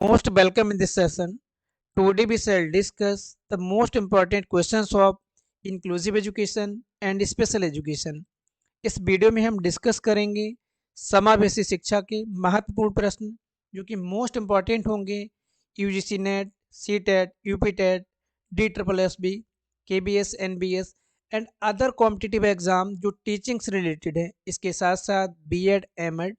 Most welcome in this session. Today we shall discuss the most important questions of inclusive education and special education. इस video में हम discuss करेंगे समावेशी शिक्षा के महत्वपूर्ण प्रश्न जो कि मोस्ट इम्पॉर्टेंट होंगे UGC NET, C TET, UP TET, D triple S B, K B S, N B S and other competitive exam जो टीचिंग से रिलेटेड है। इसके साथ साथ बी एड, एम एड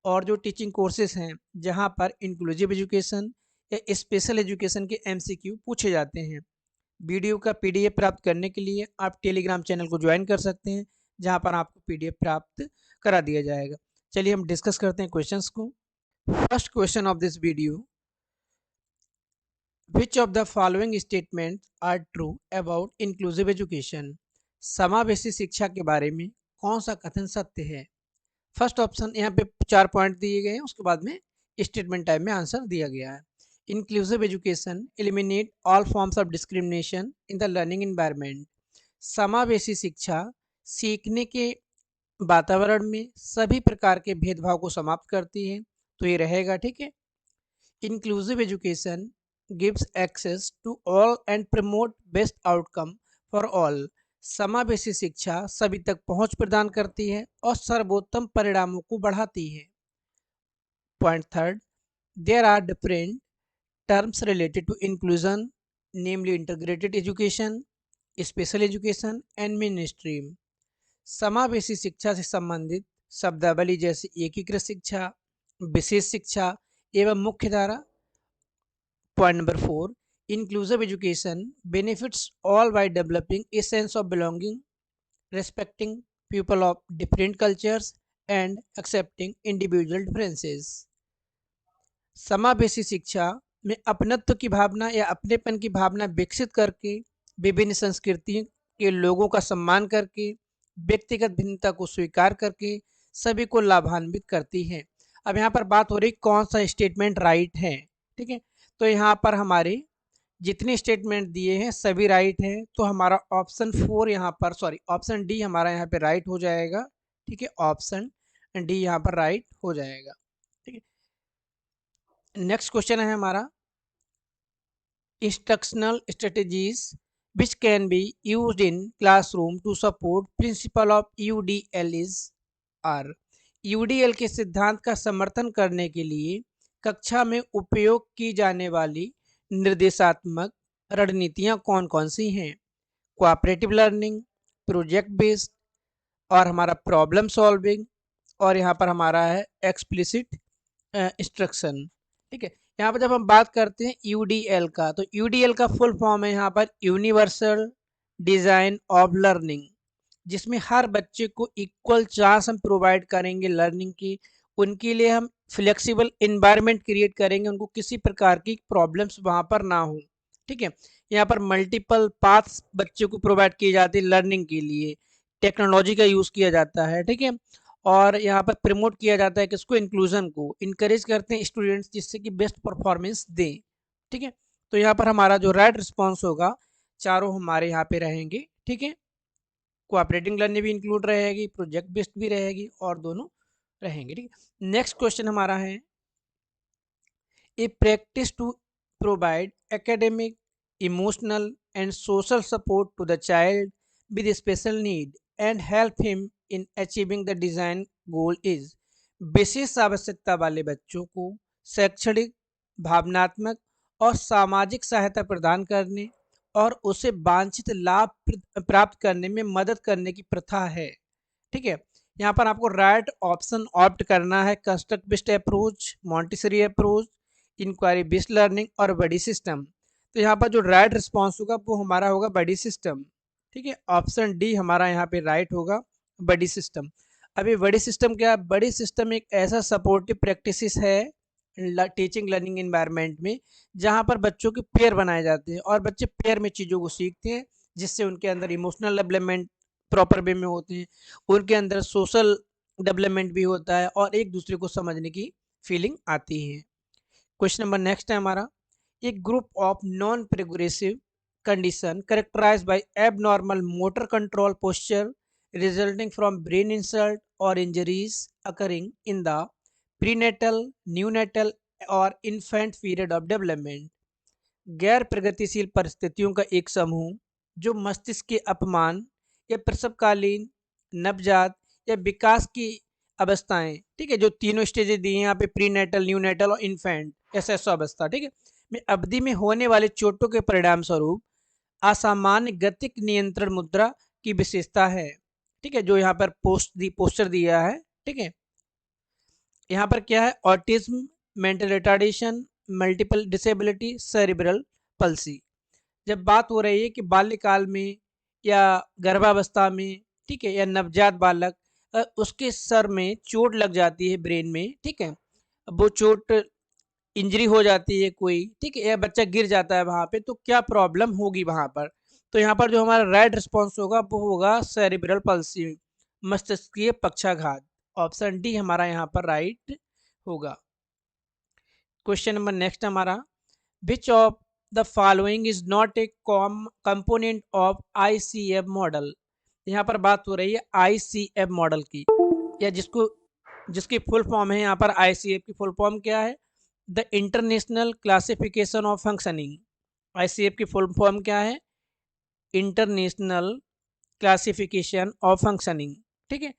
और जो टीचिंग कोर्सेज हैं जहां पर इंक्लूसिव एजुकेशन या स्पेशल एजुकेशन के एमसीक्यू पूछे जाते हैं। वीडियो का पीडीएफ प्राप्त करने के लिए आप टेलीग्राम चैनल को ज्वाइन कर सकते हैं जहां पर आपको पीडीएफ प्राप्त करा दिया जाएगा। चलिए हम डिस्कस करते हैं क्वेश्चंस को। First question of this video, which of the following statement are true about inclusive education? समावेशी शिक्षा के बारे में कौन सा कथन सत्य है? फर्स्ट ऑप्शन, यहाँ पे 4 पॉइंट दिए गए हैं, उसके बाद में स्टेटमेंट टाइप में आंसर दिया गया है। Inclusive education eliminate all forms of discrimination in the learning environment. समावेशी शिक्षा सीखने के वातावरण में सभी प्रकार के भेदभाव को समाप्त करती है, तो ये रहेगा। ठीक है। Inclusive education gives access to all and promote best outcome for all. समावेशी शिक्षा सभी तक पहुंच प्रदान करती है और सर्वोत्तम परिणामों को बढ़ाती है। Point third, there are different terms related to inclusion, namely integrated education, special education and main stream. समावेशी शिक्षा से संबंधित शब्दावली जैसे एकीकृत शिक्षा, विशेष शिक्षा एवं मुख्य धारा। Point number 4, inclusive education benefits all by developing a sense of belonging, respecting people of different cultures and accepting individual differences। समावेशी शिक्षा में अपनत्व की भावना या अपनेपन की भावना विकसित करके, विभिन्न संस्कृति के लोगों का सम्मान करके, व्यक्तिगत भिन्नता को स्वीकार करके सभी को लाभान्वित करती है। अब यहाँ पर बात हो रही कौन सा स्टेटमेंट राइट है। ठीक है, तो यहाँ पर हमारे जितने स्टेटमेंट दिए हैं सभी राइट हैं, तो हमारा ऑप्शन 4 यहाँ पर, सॉरी ऑप्शन डी हमारा यहाँ पे राइट हो जाएगा। ठीक है, ऑप्शन डी यहाँ पर राइट हो जाएगा। ठीक है, नेक्स्ट क्वेश्चन है हमारा, instructional strategies which can be used in classroom to support principle of UDL is are. UDL के सिद्धांत का समर्थन करने के लिए कक्षा में उपयोग की जाने वाली निर्देशात्मक रणनीतियाँ कौन कौन सी हैं? कोऑपरेटिव लर्निंग, प्रोजेक्ट बेस्ड और हमारा प्रॉब्लम सॉल्विंग, और यहाँ पर हमारा है एक्सप्लिसिट इंस्ट्रक्शन। ठीक है, यहाँ पर जब हम बात करते हैं यूडीएल का, तो यूडीएल का फुल फॉर्म है यहाँ पर यूनिवर्सल डिजाइन ऑफ लर्निंग, जिसमें हर बच्चे को इक्वल चांस हम प्रोवाइड करेंगे लर्निंग की। उनके लिए हम फ्लेक्सिबल इन्वायरमेंट क्रिएट करेंगे, उनको किसी प्रकार की प्रॉब्लम्स वहाँ पर ना हो। ठीक है, यहाँ पर मल्टीपल पाथ्स बच्चे को प्रोवाइड किए जाते हैं लर्निंग के लिए, टेक्नोलॉजी का यूज़ किया जाता है। ठीक है, और यहाँ पर प्रमोट किया जाता है किसको, इंक्लूजन को इनकरेज करते हैं स्टूडेंट्स, जिससे कि बेस्ट परफॉर्मेंस दें। ठीक है, तो यहाँ पर हमारा जो राइट रिस्पॉन्स होगा चारों हमारे यहाँ पे रहेंगे। ठीक है, कोऑपरेटिंग लर्निंग भी इंक्लूड रहेगी, प्रोजेक्ट बेस्ड भी रहेगी, और दोनों रहेंगे। ठीक है, नेक्स्ट क्वेश्चन हमारा है, a practice to provide academic, emotional and social support to the child with special need and help him in achieving the design goal is. विशेष आवश्यकता वाले बच्चों को शैक्षणिक, भावनात्मक और सामाजिक सहायता प्रदान करने और उसे वांछित लाभ प्राप्त करने में मदद करने की प्रथा है। ठीक है, यहाँ पर आपको राइट ऑप्शन ऑप्ट करना है, construct based approach, Montessori approach, inquiry based learning और बडी सिस्टम। तो यहाँ पर जो राइट रिस्पॉन्स होगा वो हमारा होगा बडी सिस्टम। ठीक है, ऑप्शन डी हमारा यहाँ पे राइट होगा, बडी सिस्टम। अभी बडी सिस्टम क्या है? बडी सिस्टम एक ऐसा सपोर्टिव प्रैक्टिस है टीचिंग लर्निंग एनवायरनमेंट में, जहाँ पर बच्चों के पेयर बनाए जाते हैं और बच्चे पेयर में चीज़ों को सीखते हैं, जिससे उनके अंदर इमोशनल डेवलपमेंट प्रॉपर वे में होते हैं, उनके अंदर सोशल डेवलपमेंट भी होता है और एक दूसरे को समझने की फीलिंग आती है। क्वेश्चन नंबर नेक्स्ट है हमारा, एक group of non progressive condition characterise by abnormal motor control posture resulting from brain insult or injuries occurring in the prenatal, neonatal or infant period of development, गैर प्रगतिशील परिस्थितियों का एक समूह जो मस्तिष्क के अपमान या प्रसवकालीन, नवजात या विकास की अवस्थाएं, ठीक है, जो तीनों स्टेजेस दी हैं यहाँ पे, प्रीनेटल, न्यूनेटल और इन्फेंट ऐसा अवस्था, ठीक है, में अवधि में होने वाले चोटों के परिणाम स्वरूप असामान्य गतिक नियंत्रण मुद्रा की विशेषता है, ठीक है, जो यहाँ पर पोस्टर दिया है, ठीक है। यहाँ पर क्या है, autism, mental retardation, multiple disability, cerebral palsy. जब बात हो रही है कि बाल्यकाल में या गर्भावस्था में, ठीक है, या नवजात बालक, उसके सर में चोट लग जाती है ब्रेन में, ठीक है, अब वो चोट इंजरी हो जाती है कोई, ठीक है, या बच्चा गिर जाता है वहाँ पे, तो क्या प्रॉब्लम होगी वहाँ पर। तो यहाँ पर जो हमारा राइट रिस्पॉन्स होगा वो होगा सेरिब्रल पल्सी, मस्तिष्कीय पक्षाघात। ऑप्शन डी हमारा यहाँ पर राइट होगा। क्वेश्चन नंबर नेक्स्ट हमारा, which of the following is not a component of ICF model. यहाँ पर बात हो रही है आईसीएफ मॉडल की, या जिसकी फुल फॉर्म है यहाँ पर, आईसीएफ की फुल फॉर्म क्या है, the international classification of functioning. ICF की फुल फॉर्म क्या है, इंटरनेशनल क्लासिफिकेशन ऑफ फंक्शनिंग, ठीक है।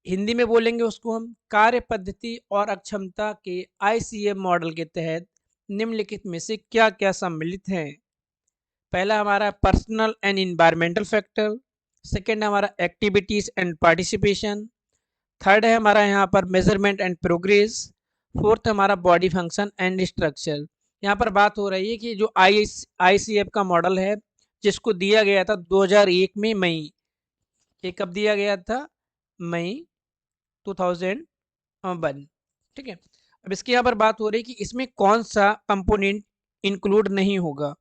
हिंदी में बोलेंगे उसको हम, कार्य पद्धति और अक्षमता के आईसीएफ मॉडल के तहत निम्नलिखित में से क्या क्या सम्मिलित है। पहला हमारा personal and environmental factor, second हमारा एक्टिविटीज एंड पार्टिसिपेशन, थर्ड है हमारा यहाँ पर मेजरमेंट एंड प्रोग्रेस, फोर्थ हमारा बॉडी फंक्शन एंड स्ट्रक्चर। यहाँ पर बात हो रही है कि जो आईसीएफ का मॉडल है, जिसको दिया गया था 2001 में मई, ये कब दिया गया था, मई 2001, ठीक है। अब इसकी यहाँ पर बात हो रही है कि इसमें कौन सा कंपोनेंट इंक्लूड नहीं होगा।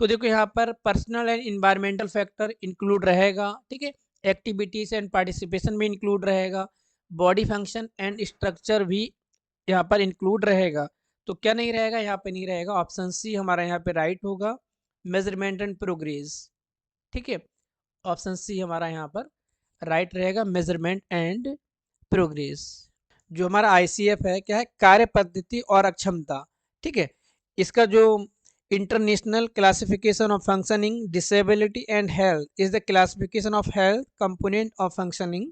तो देखो यहाँ पर personal and environmental factor include रहेगा, ठीक है, एक्टिविटीज एंड पार्टिसिपेशन भी इंक्लूड रहेगा, बॉडी फंक्शन एंड स्ट्रक्चर भी यहाँ पर इंक्लूड रहेगा। तो क्या नहीं रहेगा, यहाँ पे नहीं रहेगा, ऑप्शन सी हमारा यहाँ पे राइट होगा, मेजरमेंट एंड प्रोग्रेस, ठीक है, ऑप्शन सी हमारा यहाँ पर राइट रहेगा, मेजरमेंट एंड प्रोग्रेस। जो हमारा आईसीएफ है क्या है, कार्य पद्धति और अक्षमता, ठीक है, इसका जो international classification of functioning disability and health is the classification of health component of functioning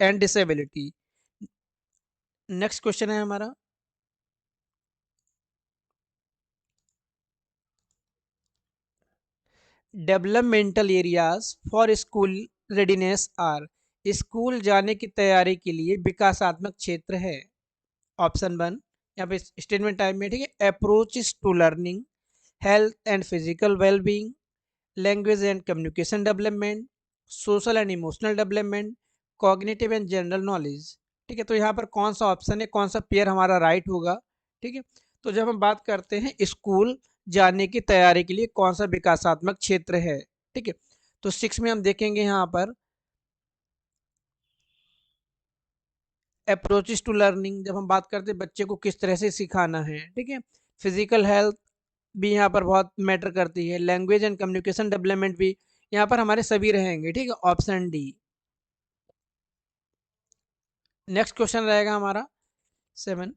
and disability. Next question है हमारा, developmental areas for school readiness are, school जाने की तैयारी के लिए विकासात्मक क्षेत्र है। ऑप्शन वन, यहाँ पे स्टेटमेंट टाइप में, ठीक है, approaches to learning, health and physical wellbeing, language and communication development, social and emotional development, cognitive and general knowledge, ठीक है। तो यहाँ पर कौन सा ऑप्शन है, कौन सा पेयर हमारा राइट होगा, ठीक है। तो जब हम बात करते हैं स्कूल जाने की तैयारी के लिए कौन सा विकासात्मक क्षेत्र है, ठीक है, तो 6 में हम देखेंगे यहाँ पर अप्रोचेस टू लर्निंग, जब हम बात करते हैं बच्चे को किस तरह से सिखाना है, ठीक है, फिजिकल हेल्थ भी यहाँ पर बहुत मैटर करती है, लैंग्वेज एंड कम्युनिकेशन डेवलपमेंट भी यहाँ पर हमारे सभी रहेंगे, ठीक है, ऑप्शन डी। नेक्स्ट क्वेश्चन रहेगा हमारा 7,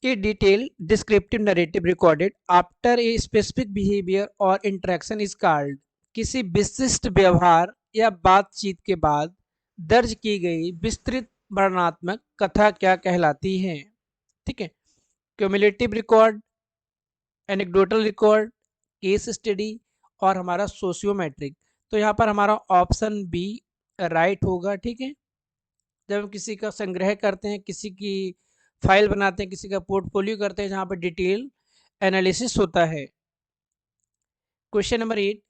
ए detail descriptive narrative recorded after a specific behaviour और इंटरेक्शन इज कॉल्ड। किसी विशिष्ट व्यवहार या बातचीत के बाद दर्ज की गई विस्तृत वर्णनात्मक कथा क्या कहलाती है, ठीक है, cumulative record, anecdotal record, case study और हमारा सोशियोमेट्रिक। तो यहाँ पर हमारा ऑप्शन बी राइट होगा, ठीक है। जब हम किसी का संग्रह करते हैं, किसी की फाइल बनाते हैं, किसी का पोर्टफोलियो करते हैं, जहाँ पर डिटेल एनालिसिस होता है। Question number 8,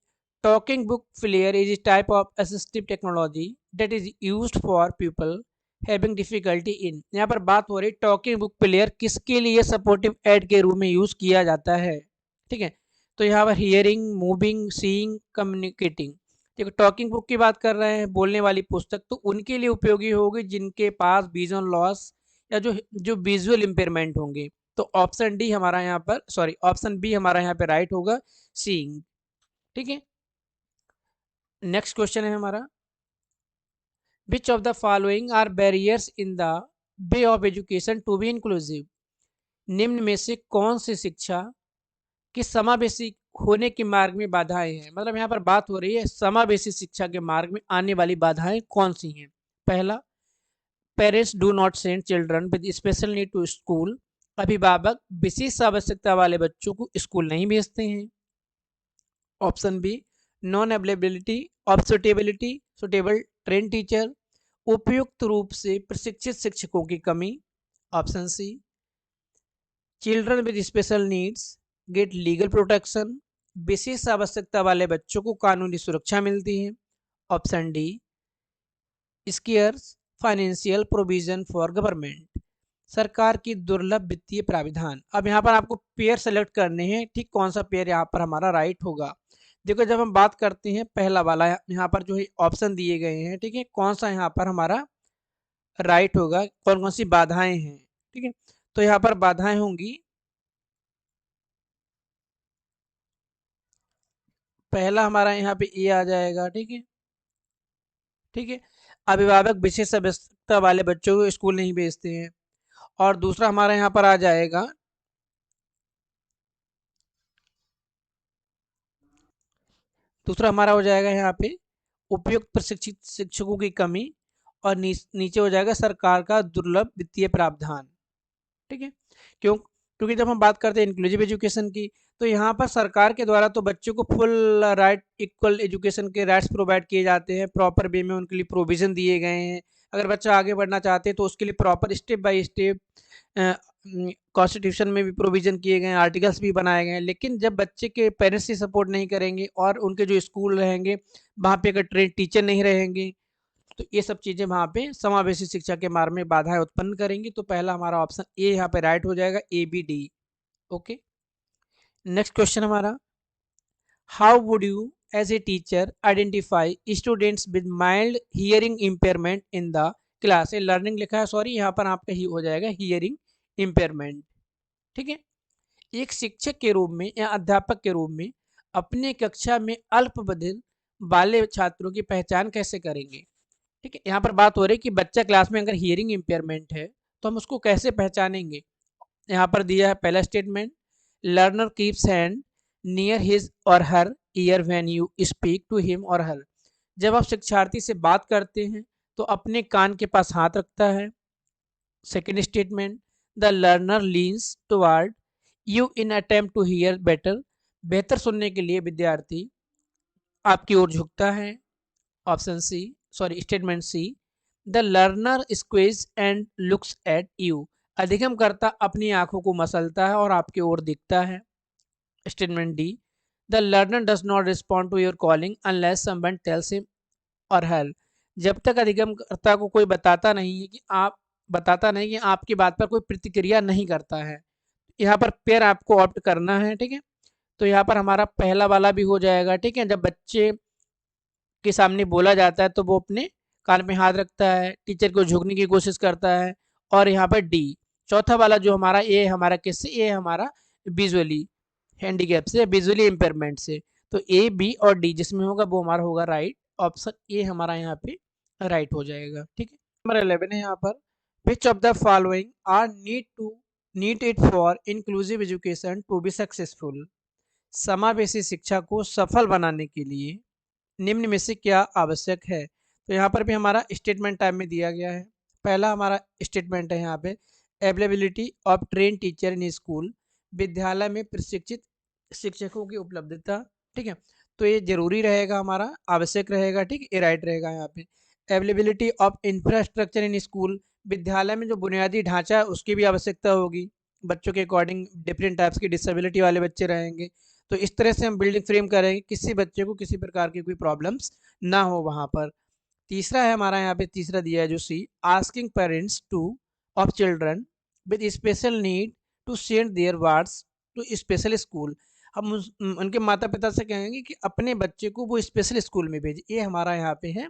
talking book player is type of assistive technology that is used for people having difficulty in. यहाँ पर बात हो रही है टॉकिंग बुक प्लेयर किसके लिए सपोर्टिव एड के रूप में यूज किया जाता है, ठीक है। तो यहाँ पर हियरिंग, मूविंग, सीइंग, कम्युनिकेटिंग। देखो टॉकिंग बुक की बात कर रहे हैं, बोलने वाली पुस्तक, तो उनके लिए उपयोगी होगी जिनके पास विजन लॉस या जो जो विजुअल इम्पेयरमेंट होंगे। तो ऑप्शन डी हमारा यहाँ पर, सॉरी, ऑप्शन बी हमारा यहाँ पे राइट होगा, सीइंग, ठीक है। नेक्स्ट क्वेश्चन है हमारा, which of the following are barriers in the way of education to be inclusive. निम्न में से कौन सी शिक्षा के समावेशी होने के मार्ग में बाधाएं हैं? मतलब यहाँ पर बात हो रही है समावेशी शिक्षा के मार्ग में आने वाली बाधाएं कौन सी हैं? पहला, parents do not send children with special need to school. अभिभावक विशेष आवश्यकता वाले बच्चों को स्कूल नहीं भेजते हैं। Option B, non availability of suitable train teacher. उपयुक्त रूप से प्रशिक्षित शिक्षकों की कमी। Option C, children with special needs get legal protection. विशेष आवश्यकता वाले बच्चों को कानूनी सुरक्षा मिलती है। Option D, scarce financial provision for government. सरकार की दुर्लभ वित्तीय प्राविधान। अब यहाँ पर आपको पेयर सेलेक्ट करने हैं, ठीक कौन सा पेयर यहाँ पर हमारा राइट होगा। देखो जब हम बात करते हैं पहला वाला यहाँ पर जो है ऑप्शन दिए गए हैं, ठीक है, कौन सा यहाँ पर हमारा राइट होगा, कौन कौन सी बाधाएं हैं, ठीक है। तो यहाँ पर बाधाएं होंगी, पहला हमारा यहाँ पे ए आ जाएगा, ठीक है, ठीक है। अभिभावक विशेष आवश्यकता वाले बच्चों को स्कूल नहीं भेजते हैं। और दूसरा हमारा यहाँ पर आ जाएगा, दूसरा हमारा हो जाएगा यहाँ पे उपयुक्त प्रशिक्षित शिक्षकों की कमी। और नीचे हो जाएगा सरकार का दुर्लभ वित्तीय प्रावधान, ठीक है। क्यों? क्योंकि जब हम बात करते हैं इंक्लूसिव एजुकेशन की, तो यहाँ पर सरकार के द्वारा तो बच्चों को फुल राइट इक्वल एजुकेशन के राइट्स प्रोवाइड किए जाते हैं, प्रॉपर वे में उनके लिए प्रोविजन दिए गए हैं। अगर बच्चा आगे बढ़ना चाहते हैं तो उसके लिए proper step by step constitution में भी प्रोविजन किए गए हैं, आर्टिकल्स भी बनाए गए हैं। लेकिन जब बच्चे के पेरेंट्स ही सपोर्ट नहीं करेंगे और उनके जो स्कूल रहेंगे वहाँ पे अगर ट्रेन टीचर नहीं रहेंगे, तो ये सब चीज़ें वहाँ पे समावेशी शिक्षा के मार्ग में बाधाएं उत्पन्न करेंगी। तो पहला हमारा ऑप्शन ए यहाँ पे राइट हो जाएगा, A B D. Okay, next question हमारा, how would you as a teacher identify students with mild hearing impairment in the class. ये लर्निंग लिखा है, सॉरी यहाँ पर आपका ही हो जाएगा हियरिंग इम्पेयरमेंट, ठीक है। एक शिक्षक के रूप में या अध्यापक के रूप में अपने कक्षा में अल्पबधिर वाले छात्रों की पहचान कैसे करेंगे? ठीक है, यहाँ पर बात हो रही है कि बच्चा क्लास में अगर हियरिंग इम्पेयरमेंट है तो हम उसको कैसे पहचानेंगे। यहाँ पर दिया है पहला statement, learner keeps hand near his or her ear when you speak to him or her. जब आप शिक्षार्थी से बात करते हैं तो अपने कान के पास हाथ रखता है। Second statement, the learner leans toward you in attempt to hear better. बेहतर सुनने के लिए विद्यार्थी आपकी ओर झुकता है। Option C, sorry statement C, the learner squints and looks at you. अधिगमकर्ता अपनी आंखों को मसलता है और आपकी ओर दिखता है। Statement D, the learner does not respond to your calling unless someone tells him or her. जब तक अधिगमकर्ता को कोई बताता नहीं कि आपकी बात पर कोई प्रतिक्रिया नहीं करता है। यहाँ पर पेयर आपको ऑप्ट करना है, ठीक है। तो यहाँ पर हमारा पहला वाला भी हो जाएगा, ठीक है। जब बच्चे के सामने बोला जाता है तो वो अपने कान में हाथ रखता है, टीचर को झुकने की कोशिश करता है। और यहाँ पर डी, चौथा वाला जो हमारा ए, हमारा किससे, ए हमारा विजुअली हैंडीकैप से, विजुअली इम्पेयरमेंट से। तो ए बी और डी जिसमें होगा वो हमारा होगा राइट, ऑप्शन ए हमारा यहाँ पे राइट हो जाएगा, ठीक है। नंबर 11 है यहाँ पर, which of the following are needed for inclusive education to be successful. समावेशी शिक्षा को सफल बनाने के लिए निम्न में से क्या आवश्यक है? तो यहाँ पर भी हमारा स्टेटमेंट टाइप में दिया गया है। पहला हमारा स्टेटमेंट है यहाँ पे, availability of train teacher in school. विद्यालय में प्रशिक्षित शिक्षकों की उपलब्धता, ठीक है। तो ये जरूरी रहेगा, हमारा आवश्यक रहेगा, ठीक है, ये राइट रहेगा यहाँ पे। Availability of infrastructure in school. विद्यालय में जो बुनियादी ढांचा है उसकी भी आवश्यकता होगी। बच्चों के अकॉर्डिंग डिफरेंट टाइप्स की डिसेबिलिटी वाले बच्चे रहेंगे, तो इस तरह से हम बिल्डिंग फ्रेम करेंगे किसी बच्चे को किसी प्रकार की कोई प्रॉब्लम्स ना हो वहाँ पर। तीसरा है हमारा यहाँ पे, तीसरा दिया है जो C, asking parents to of children with special need to send their wards to special school. हम उनके माता पिता से कहेंगे कि अपने बच्चे को वो स्पेशल स्कूल में भेजे, ये हमारा यहाँ पे है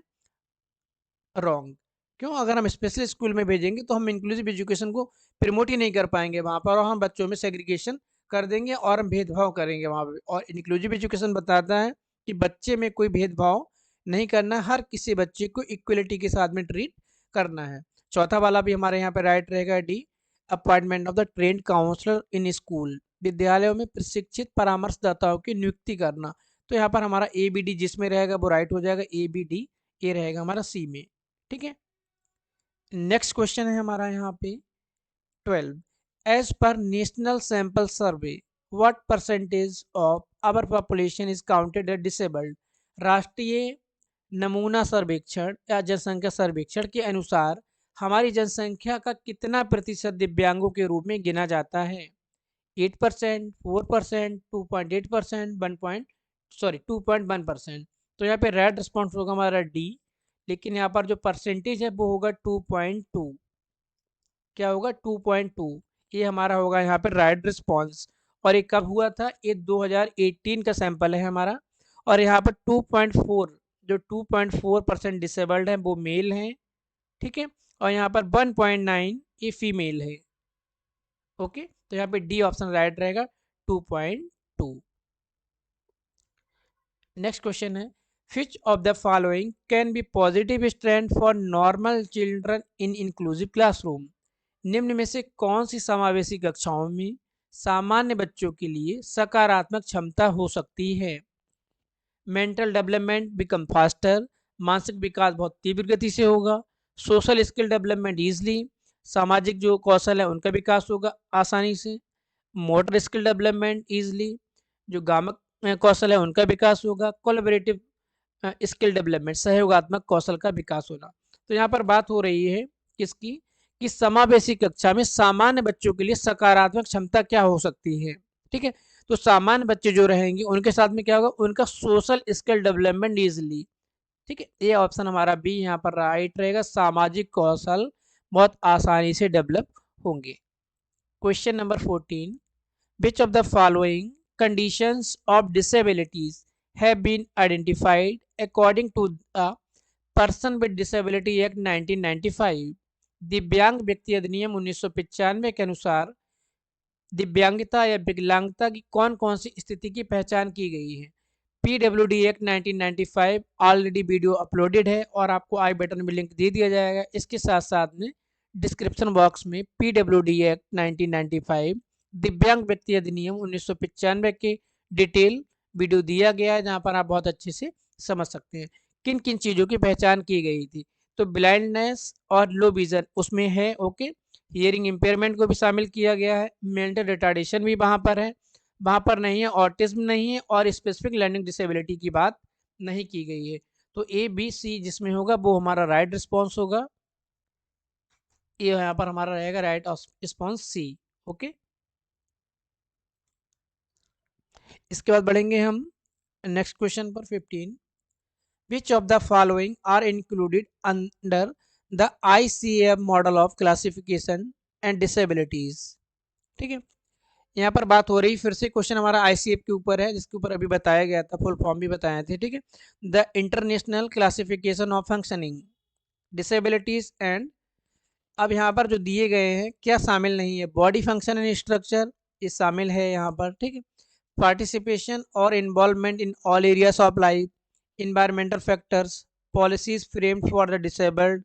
रॉन्ग। क्यों? अगर हम स्पेशल स्कूल में भेजेंगे तो हम इंक्लूसिव एजुकेशन को प्रमोट ही नहीं कर पाएंगे वहाँ पर, और हम बच्चों में सेग्रीगेशन कर देंगे और हम भेदभाव करेंगे वहाँ पे। और इंक्लूसिव एजुकेशन बताता है कि बच्चे में कोई भेदभाव नहीं करना, हर किसी बच्चे को इक्वलिटी के साथ में ट्रीट करना है। चौथा वाला भी हमारे यहाँ पे राइट रहेगा, D, appointment of the trained counsellor in school, विद्यालयों में प्रशिक्षित परामर्शदाताओं की नियुक्ति करना। तो यहाँ पर हमारा ए बी डी जिसमें रहेगा वो राइट हो जाएगा, ए बी डी, ये रहेगा हमारा सी में। ठीक है, नेक्स्ट क्वेश्चन है हमारा यहाँ पे 12, as per national sample survey what percentage of our population is counted as disabled. राष्ट्रीय नमूना सर्वेक्षण या जनसंख्या सर्वेक्षण के अनुसार हमारी जनसंख्या का कितना प्रतिशत दिव्यांगों के रूप में गिना जाता है? 8%, 4%, 2.8%, 2.1%। तो यहाँ पे राइट रिस्पॉन्स होगा हमारा डी, लेकिन यहाँ पर जो परसेंटेज है वो होगा 2.2। क्या होगा? 2.2, ये हमारा होगा यहाँ पे राइट रिस्पॉन्स। और ये कब हुआ था? ये 2018 का सैंपल है हमारा। और यहाँ पर 2.4, जो 2.4% डिसेबल्ड है वो मेल हैं। ठीक है, और यहाँ पर 1.9 ये फीमेल है। ओके, तो यहाँ पे डी ऑप्शन राइट रहेगा, 2.2। नेक्स्ट क्वेश्चन है, which of the following can be positive strand for normal children in inclusive classroom। निम्न में से कौन सी समावेशी कक्षाओं में सामान्य बच्चों के लिए सकारात्मक क्षमता हो सकती है? मेंटल डेवलपमेंट बिकम फास्टर, मानसिक विकास बहुत तीव्र गति से होगा। सोशल स्किल डेवलपमेंट ईजिली, सामाजिक जो कौशल है उनका विकास होगा आसानी से। मोटर स्किल डेवलपमेंट ईजिली, जो गामक कौशल है उनका विकास होगा। कोलैबोरेटिव स्किल डेवलपमेंट, सहयोगात्मक कौशल का विकास होना। तो यहाँ पर बात हो रही है किसकी? कि समावेशी कक्षा में सामान्य बच्चों के लिए सकारात्मक क्षमता क्या हो सकती है। ठीक है, तो सामान्य बच्चे जो रहेंगे उनके साथ में क्या होगा? उनका सोशल स्किल डेवलपमेंट इजिली। ठीक है, ये ऑप्शन हमारा बी यहाँ पर राइट रहेगा, सामाजिक कौशल बहुत आसानी से डेवलप होंगे। Question number 14, which of the following conditions of disabilities have been identified according to the person with disability act 1995। दिव्यांग व्यक्ति अधिनियम 1995 के अनुसार दिव्यांगता या विकलांगता की कौन कौन सी स्थिति की पहचान की गई है? PWD act 1995 already video uploaded है और आपको आई बटन में लिंक दे दिया जाएगा। इसके साथ साथ में डिस्क्रिप्शन बॉक्स में पीडब्ल्यूडी एक्ट 1995 दिव्यांग व्यक्ति अधिनियम 1995 के डिटेल वीडियो दिया गया है, जहाँ पर आप बहुत अच्छे से समझ सकते हैं किन किन चीज़ों की पहचान की गई थी। तो ब्लाइंडनेस और लो विजन उसमें है। ओके, हियरिंग इम्पेयरमेंट को भी शामिल किया गया है। मेंटल रिटार्डेशन भी वहाँ पर है, वहाँ पर नहीं है। ऑटिज्म नहीं है और स्पेसिफिक लर्निंग डिसेबिलिटी की बात नहीं की गई है। तो ए बी सी जिसमें होगा वो हमारा राइट रिस्पॉन्स होगा। ये यहाँ पर हमारा रहेगा राइट रिस्पॉन्स सी। ओके, इसके बाद बढ़ेंगे हम नेक्स्ट क्वेश्चन पर 15, which of the following are included under the ICF model of classification and disabilities. ठीक है, यहाँ पर बात हो रही फिर से क्वेश्चन हमारा ICF के ऊपर है, जिसके ऊपर अभी बताया गया था, फुल फॉर्म भी बताए थे। ठीक है, the international classification of functioning disabilities and, अब यहाँ पर जो दिए गए हैं क्या शामिल नहीं है? बॉडी फंक्शन एंड स्ट्रक्चर ये शामिल है यहाँ पर। ठीक है, पार्टिसिपेशन और involvement in all areas of life, environmental factors, policies framed for the disabled,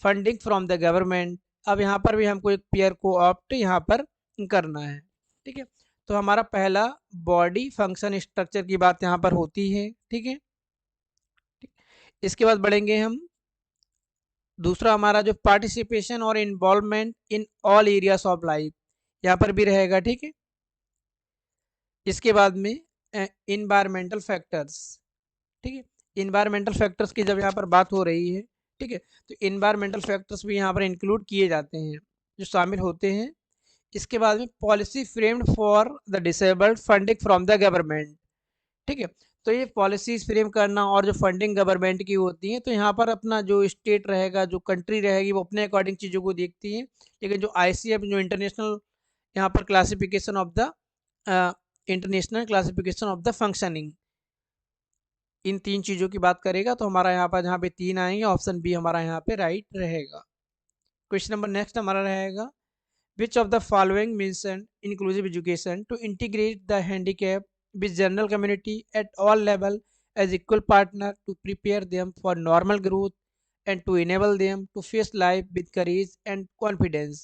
funding from the government. अब यहाँ पर भी हमको एक पेयर को ऑप्ट यहाँ पर करना है। ठीक है, तो हमारा पहला बॉडी फंक्शन स्ट्रक्चर की बात यहाँ पर होती है। ठीक है, इसके बाद बढ़ेंगे हम दूसरा हमारा जो पार्टिसिपेशन और involvement in all areas of life, यहाँ पर भी रहेगा। ठीक है, इसके बाद में इन्वायरमेंटल फैक्टर्स। ठीक है, इन्वायरमेंटल फैक्टर्स की जब यहाँ पर बात हो रही है, ठीक है, तो इन्वायरमेंटल फैक्टर्स भी यहाँ पर इंक्लूड किए जाते हैं जो शामिल होते हैं। इसके बाद में policy framed for the disabled, funding from the government. ठीक है, तो ये पॉलिसीज फ्रेम करना और जो फंडिंग गवर्नमेंट की होती है, तो यहाँ पर अपना जो स्टेट रहेगा, जो कंट्री रहेगी, वो अपने अकॉर्डिंग चीज़ों को देखती है। लेकिन जो ICF जो इंटरनेशनल यहाँ पर classification of the international classification of the functioning, इन तीन चीज़ों की बात करेगा। तो हमारा यहाँ पर जहाँ पे तीन आएंगे, ऑप्शन बी हमारा यहाँ पे राइट रहेगा। क्वेश्चन नंबर नेक्स्ट हमारा रहेगा, which of the following mention inclusive education to integrate the handicap with general community at all level as equal partner to prepare them for normal growth and to enable them to face life with courage and confidence।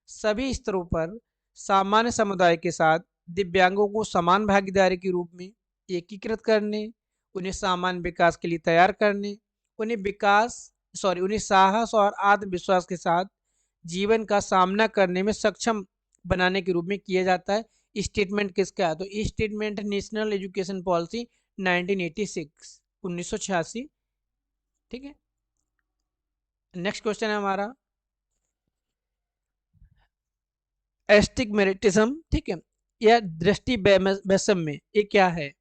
सभी स्तरों पर सामान्य समुदाय के साथ दिव्यांगों को समान भागीदारी के रूप में एकीकृत करने, उन्हें सामान्य विकास के लिए तैयार करने, उन्हें साहस और आत्मविश्वास के साथ जीवन का सामना करने में सक्षम बनाने के रूप में किया जाता है। स्टेटमेंट किसका है? तो ये स्टेटमेंट नेशनल एजुकेशन पॉलिसी 1986 1986। ठीक है, नेक्स्ट क्वेश्चन है हमारा एस्टिग्मेटिज्म। ठीक है, यह दृष्टि वैषम्य ये क्या है?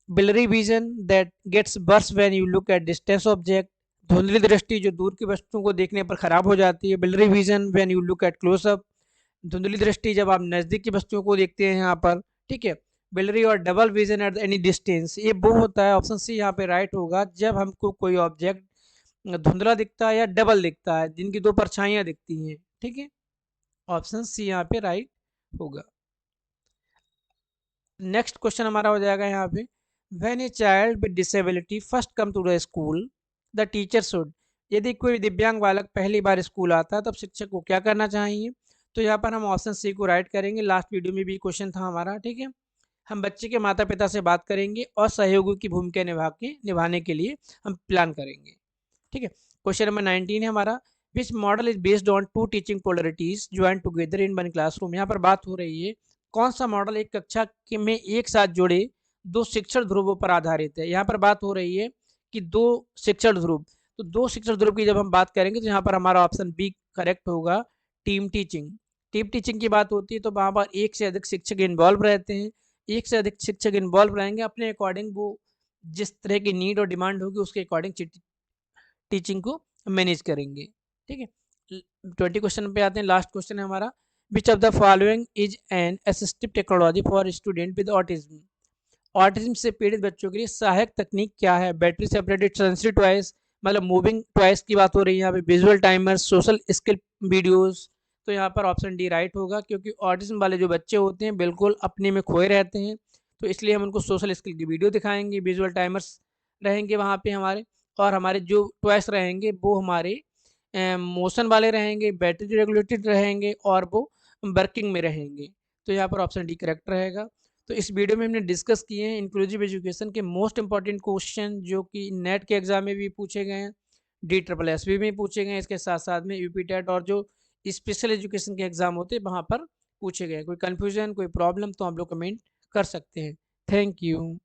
Blurry vision that gets worse when you look at distance object, धुंधली दृष्टि जो दूर की वस्तुओं को देखने पर खराब हो जाती है। Blurry vision when you look at close up, धुंधली दृष्टि जब आप नजदीक की वस्तुओं को देखते हैं यहाँ पर। ठीक है, बिलरी और double vision at any distance, ये वो होता है, ऑप्शन सी यहाँ पे राइट होगा, जब हमको कोई ऑब्जेक्ट धुंधला दिखता है या डबल दिखता है, जिनकी दो परछाइयां दिखती हैं। ठीक है, ऑप्शन सी यहाँ पे राइट होगा। नेक्स्ट क्वेश्चन हमारा हो जाएगा यहाँ पे, when a child with disability first come to the school the teacher should, यदि कोई दिव्यांग बालक पहली बार स्कूल आता है तब शिक्षक को क्या करना चाहिए? तो यहाँ पर हम ऑप्शन सी को राइट करेंगे। लास्ट वीडियो में भी क्वेश्चन था हमारा। ठीक है, हम बच्चे के माता पिता से बात करेंगे और सहयोगी की भूमिका निभाने के लिए हम प्लान करेंगे। ठीक है, क्वेश्चन नंबर 19 है हमारा, which model is based on two teaching polarities join together in one classroom. यहाँ पर बात हो रही है कौन सा मॉडल एक कक्षा में एक साथ जुड़े दो शिक्षण ध्रुवों पर आधारित है। यहाँ पर बात हो रही है कि दो शिक्षण ध्रुव, तो दो शिक्षण ध्रुव की जब हम बात करेंगे तो यहाँ पर हमारा ऑप्शन बी करेक्ट होगा, टीम टीचिंग। टीम टीचिंग की बात होती है तो वहाँ पर एक से अधिक शिक्षक इन्वॉल्व रहते हैं, एक से अधिक शिक्षक इन्वॉल्व रहेंगे, अपने अकॉर्डिंग वो जिस तरह की नीड और डिमांड होगी उसके अकॉर्डिंग टीचिंग को मैनेज करेंगे। ठीक है, 20 क्वेश्चन पे आते हैं। लास्ट क्वेश्चन है हमारा, which of the following is an assistive technology for student with autism. Autism से पीड़ित बच्चों के लिए सहायक तकनीक क्या है? बैटरी सेपरेटेड सेंसरी टॉयज, मतलब मूविंग टॉयज की बात हो रही है यहाँ पे, visual timers, social skill videos. तो यहाँ पर ऑप्शन डी राइट होगा, क्योंकि ऑटिज्म वाले जो बच्चे होते हैं बिल्कुल अपने में खोए रहते हैं, तो इसलिए हम उनको सोशल स्किल की वीडियो दिखाएंगे, विजुअल टाइमर्स रहेंगे वहाँ पे हमारे, और हमारे जो टॉयस रहेंगे वो हमारे मोशन वाले रहेंगे, बैटरी रेगुलेटेड रहेंगे और वो वर्किंग में रहेंगे। तो यहाँ पर ऑप्शन डी करेक्ट रहेगा। तो इस वीडियो में हमने डिस्कस किए हैं इंक्लूसिव एजुकेशन के मोस्ट इंपॉर्टेंट क्वेश्चन, जो कि नेट के एग्जाम में भी पूछे गए हैं, DSSB में पूछे गए हैं, इसके साथ साथ में यूपी टेट और जो स्पेशल एजुकेशन के एग्जाम होते हैं वहाँ पर पूछे गए। कोई कन्फ्यूजन, कोई प्रॉब्लम तो आप लोग कमेंट कर सकते हैं। Thank you.